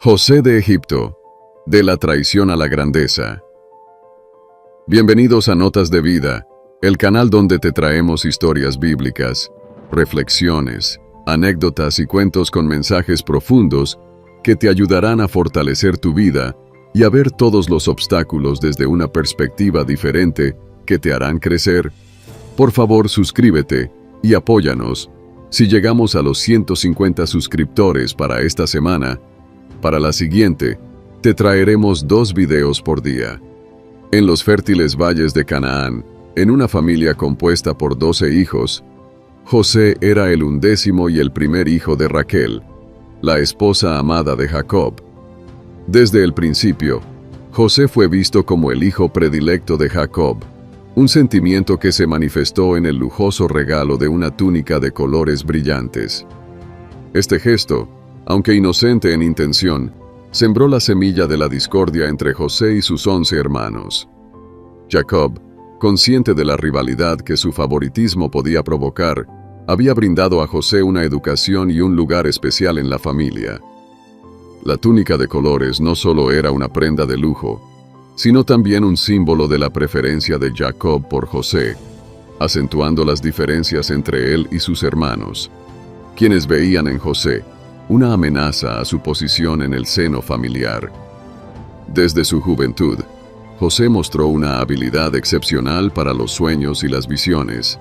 José de Egipto, de la traición a la grandeza. Bienvenidos a Notas de Vida, el canal donde te traemos historias bíblicas, reflexiones, anécdotas y cuentos con mensajes profundos que te ayudarán a fortalecer tu vida y a ver todos los obstáculos desde una perspectiva diferente que te harán crecer. Por favor, suscríbete y apóyanos. Si llegamos a los 150 suscriptores para esta semana, para la siguiente, te traeremos 2 videos por día. En los fértiles valles de Canaán, en una familia compuesta por 12 hijos, José era el 11º y el primer hijo de Raquel, la esposa amada de Jacob. Desde el principio, José fue visto como el hijo predilecto de Jacob, un sentimiento que se manifestó en el lujoso regalo de una túnica de colores brillantes. Este gesto, aunque inocente en intención, sembró la semilla de la discordia entre José y sus 11 hermanos. Jacob, consciente de la rivalidad que su favoritismo podía provocar, había brindado a José una educación y un lugar especial en la familia. La túnica de colores no solo era una prenda de lujo, sino también un símbolo de la preferencia de Jacob por José, acentuando las diferencias entre él y sus hermanos, quienes veían en José una amenaza a su posición en el seno familiar. Desde su juventud, José mostró una habilidad excepcional para los sueños y las visiones.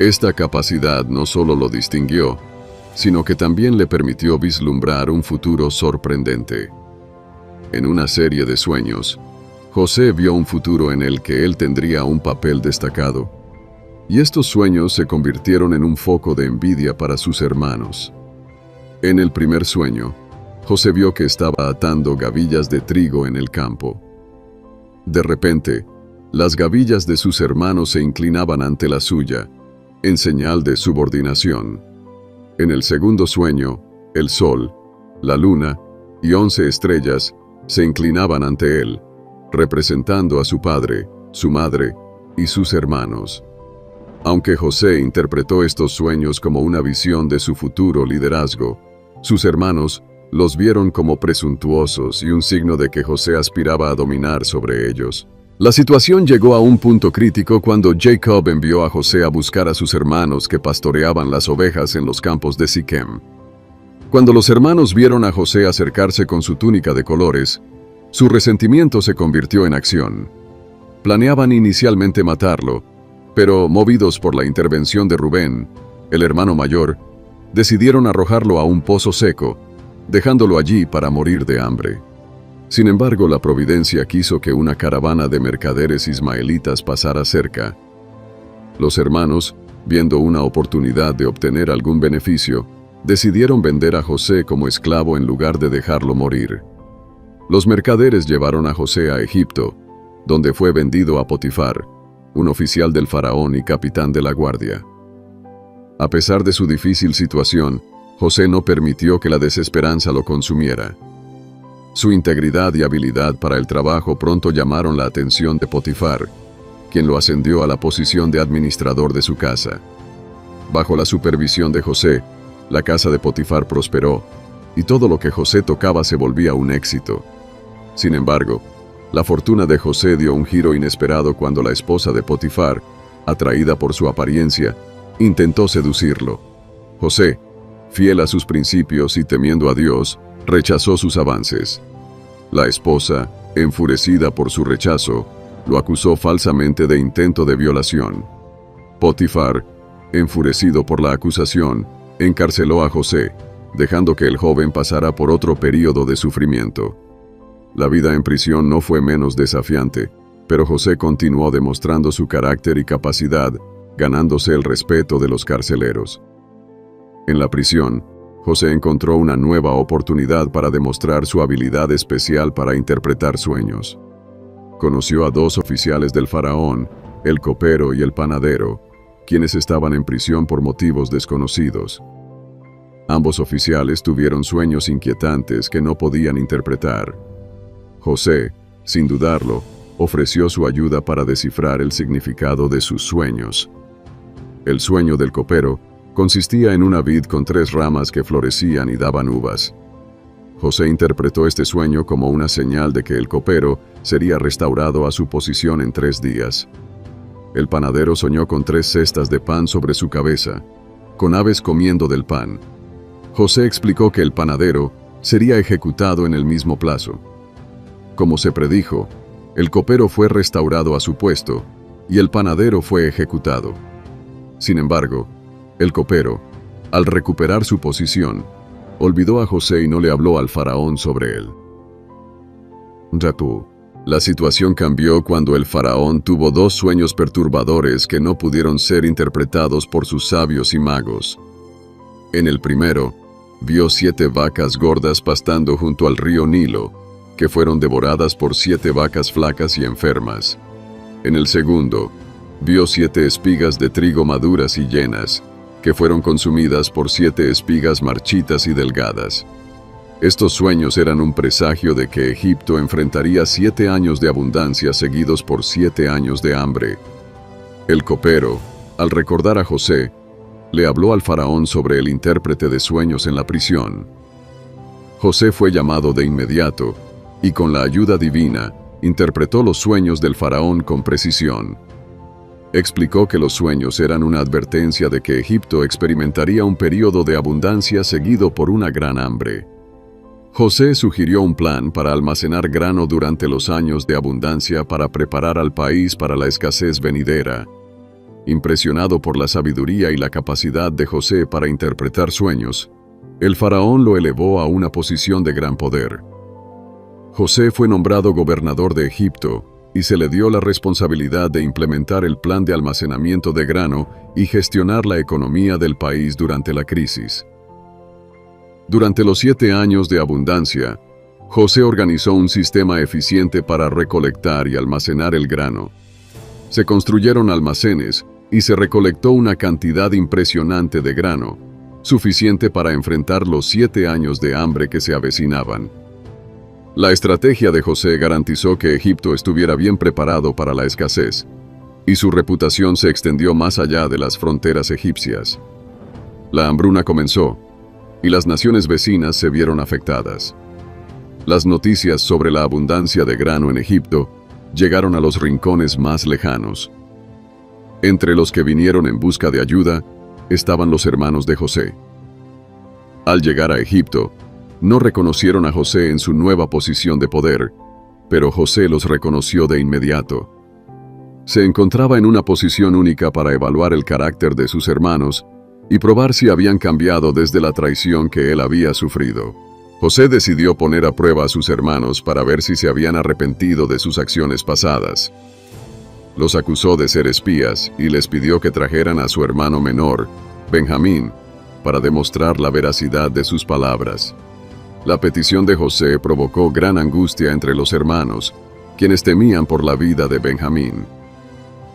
Esta capacidad no solo lo distinguió, sino que también le permitió vislumbrar un futuro sorprendente. En una serie de sueños, José vio un futuro en el que él tendría un papel destacado, y estos sueños se convirtieron en un foco de envidia para sus hermanos. En el primer sueño, José vio que estaba atando gavillas de trigo en el campo. De repente, las gavillas de sus hermanos se inclinaban ante la suya, en señal de subordinación. En el segundo sueño, el sol, la luna y 11 estrellas se inclinaban ante él, representando a su padre, su madre y sus hermanos. Aunque José interpretó estos sueños como una visión de su futuro liderazgo, sus hermanos los vieron como presuntuosos y un signo de que José aspiraba a dominar sobre ellos. La situación llegó a un punto crítico cuando Jacob envió a José a buscar a sus hermanos que pastoreaban las ovejas en los campos de Siquem. Cuando los hermanos vieron a José acercarse con su túnica de colores, su resentimiento se convirtió en acción. Planeaban inicialmente matarlo, pero movidos por la intervención de Rubén, el hermano mayor, decidieron arrojarlo a un pozo seco, dejándolo allí para morir de hambre. Sin embargo, la providencia quiso que una caravana de mercaderes ismaelitas pasara cerca. Los hermanos, viendo una oportunidad de obtener algún beneficio, decidieron vender a José como esclavo en lugar de dejarlo morir. Los mercaderes llevaron a José a Egipto, donde fue vendido a Potifar, un oficial del faraón y capitán de la guardia. A pesar de su difícil situación, José no permitió que la desesperanza lo consumiera. Su integridad y habilidad para el trabajo pronto llamaron la atención de Potifar, quien lo ascendió a la posición de administrador de su casa. Bajo la supervisión de José, la casa de Potifar prosperó, y todo lo que José tocaba se volvía un éxito. Sin embargo, la fortuna de José dio un giro inesperado cuando la esposa de Potifar, atraída por su apariencia, intentó seducirlo. José, fiel a sus principios y temiendo a Dios, rechazó sus avances. La esposa, enfurecida por su rechazo, lo acusó falsamente de intento de violación. Potifar, enfurecido por la acusación, encarceló a José, dejando que el joven pasara por otro período de sufrimiento. La vida en prisión no fue menos desafiante, pero José continuó demostrando su carácter y capacidad, ganándose el respeto de los carceleros. En la prisión, José encontró una nueva oportunidad para demostrar su habilidad especial para interpretar sueños. Conoció a 2 oficiales del faraón, el copero y el panadero, quienes estaban en prisión por motivos desconocidos. Ambos oficiales tuvieron sueños inquietantes que no podían interpretar. José, sin dudarlo, ofreció su ayuda para descifrar el significado de sus sueños. El sueño del copero consistía en una vid con 3 ramas que florecían y daban uvas. José interpretó este sueño como una señal de que el copero sería restaurado a su posición en 3 días. El panadero soñó con 3 cestas de pan sobre su cabeza, con aves comiendo del pan. José explicó que el panadero sería ejecutado en el mismo plazo. Como se predijo, el copero fue restaurado a su puesto y el panadero fue ejecutado. Sin embargo, el copero, al recuperar su posición, olvidó a José y no le habló al faraón sobre él. Ratú. La situación cambió cuando el faraón tuvo 2 sueños perturbadores que no pudieron ser interpretados por sus sabios y magos. En el primero, vio 7 vacas gordas pastando junto al río Nilo, que fueron devoradas por 7 vacas flacas y enfermas. En el segundo, vio 7 espigas de trigo maduras y llenas, que fueron consumidas por 7 espigas marchitas y delgadas. Estos sueños eran un presagio de que Egipto enfrentaría 7 años de abundancia seguidos por 7 años de hambre. El copero, al recordar a José, le habló al faraón sobre el intérprete de sueños en la prisión. José fue llamado de inmediato, y con la ayuda divina, interpretó los sueños del faraón con precisión. Explicó que los sueños eran una advertencia de que Egipto experimentaría un periodo de abundancia seguido por una gran hambre. José sugirió un plan para almacenar grano durante los años de abundancia para preparar al país para la escasez venidera. Impresionado por la sabiduría y la capacidad de José para interpretar sueños, el faraón lo elevó a una posición de gran poder. José fue nombrado gobernador de Egipto y se le dio la responsabilidad de implementar el plan de almacenamiento de grano y gestionar la economía del país durante la crisis. Durante los 7 años de abundancia, José organizó un sistema eficiente para recolectar y almacenar el grano. Se construyeron almacenes y se recolectó una cantidad impresionante de grano, suficiente para enfrentar los 7 años de hambre que se avecinaban. La estrategia de José garantizó que Egipto estuviera bien preparado para la escasez, y su reputación se extendió más allá de las fronteras egipcias. La hambruna comenzó, y las naciones vecinas se vieron afectadas. Las noticias sobre la abundancia de grano en Egipto llegaron a los rincones más lejanos. Entre los que vinieron en busca de ayuda estaban los hermanos de José. Al llegar a Egipto, no reconocieron a José en su nueva posición de poder, pero José los reconoció de inmediato. Se encontraba en una posición única para evaluar el carácter de sus hermanos y probar si habían cambiado desde la traición que él había sufrido. José decidió poner a prueba a sus hermanos para ver si se habían arrepentido de sus acciones pasadas. Los acusó de ser espías y les pidió que trajeran a su hermano menor, Benjamín, para demostrar la veracidad de sus palabras. La petición de José provocó gran angustia entre los hermanos, quienes temían por la vida de Benjamín.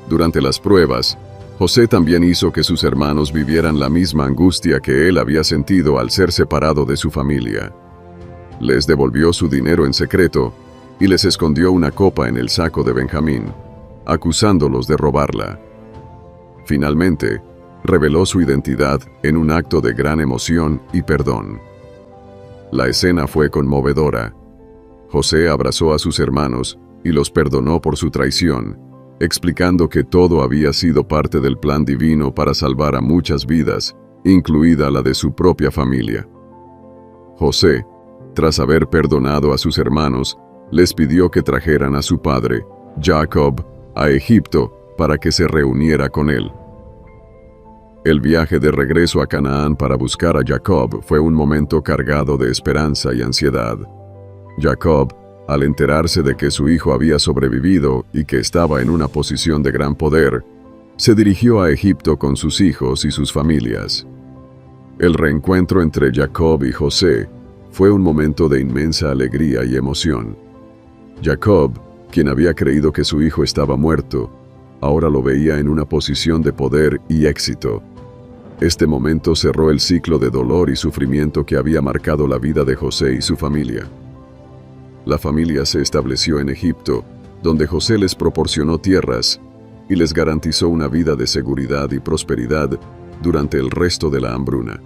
Durante las pruebas, José también hizo que sus hermanos vivieran la misma angustia que él había sentido al ser separado de su familia. Les devolvió su dinero en secreto y les escondió una copa en el saco de Benjamín, acusándolos de robarla. Finalmente, reveló su identidad en un acto de gran emoción y perdón. La escena fue conmovedora. José abrazó a sus hermanos y los perdonó por su traición, explicando que todo había sido parte del plan divino para salvar a muchas vidas, incluida la de su propia familia. José, tras haber perdonado a sus hermanos, les pidió que trajeran a su padre, Jacob, a Egipto para que se reuniera con él. El viaje de regreso a Canaán para buscar a Jacob fue un momento cargado de esperanza y ansiedad. Jacob, al enterarse de que su hijo había sobrevivido y que estaba en una posición de gran poder, se dirigió a Egipto con sus hijos y sus familias. El reencuentro entre Jacob y José fue un momento de inmensa alegría y emoción. Jacob, quien había creído que su hijo estaba muerto, ahora lo veía en una posición de poder y éxito. Este momento cerró el ciclo de dolor y sufrimiento que había marcado la vida de José y su familia. La familia se estableció en Egipto, donde José les proporcionó tierras y les garantizó una vida de seguridad y prosperidad durante el resto de la hambruna.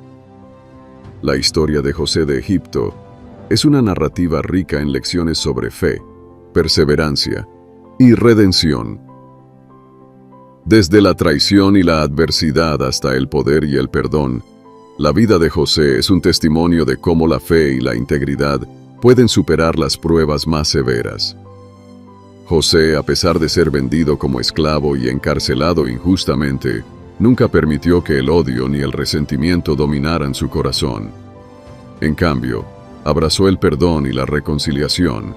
La historia de José de Egipto es una narrativa rica en lecciones sobre fe, perseverancia y redención. Desde la traición y la adversidad hasta el poder y el perdón, la vida de José es un testimonio de cómo la fe y la integridad pueden superar las pruebas más severas. José, a pesar de ser vendido como esclavo y encarcelado injustamente, nunca permitió que el odio ni el resentimiento dominaran su corazón. En cambio, abrazó el perdón y la reconciliación,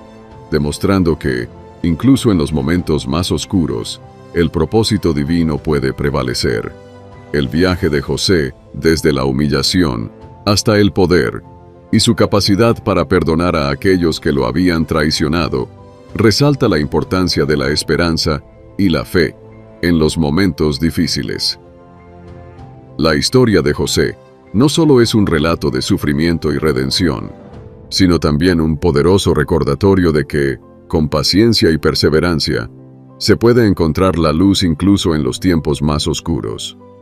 demostrando que, incluso en los momentos más oscuros, el propósito divino puede prevalecer. El viaje de José, desde la humillación hasta el poder, y su capacidad para perdonar a aquellos que lo habían traicionado, resalta la importancia de la esperanza y la fe en los momentos difíciles. La historia de José no solo es un relato de sufrimiento y redención, sino también un poderoso recordatorio de que, con paciencia y perseverancia, se puede encontrar la luz incluso en los tiempos más oscuros.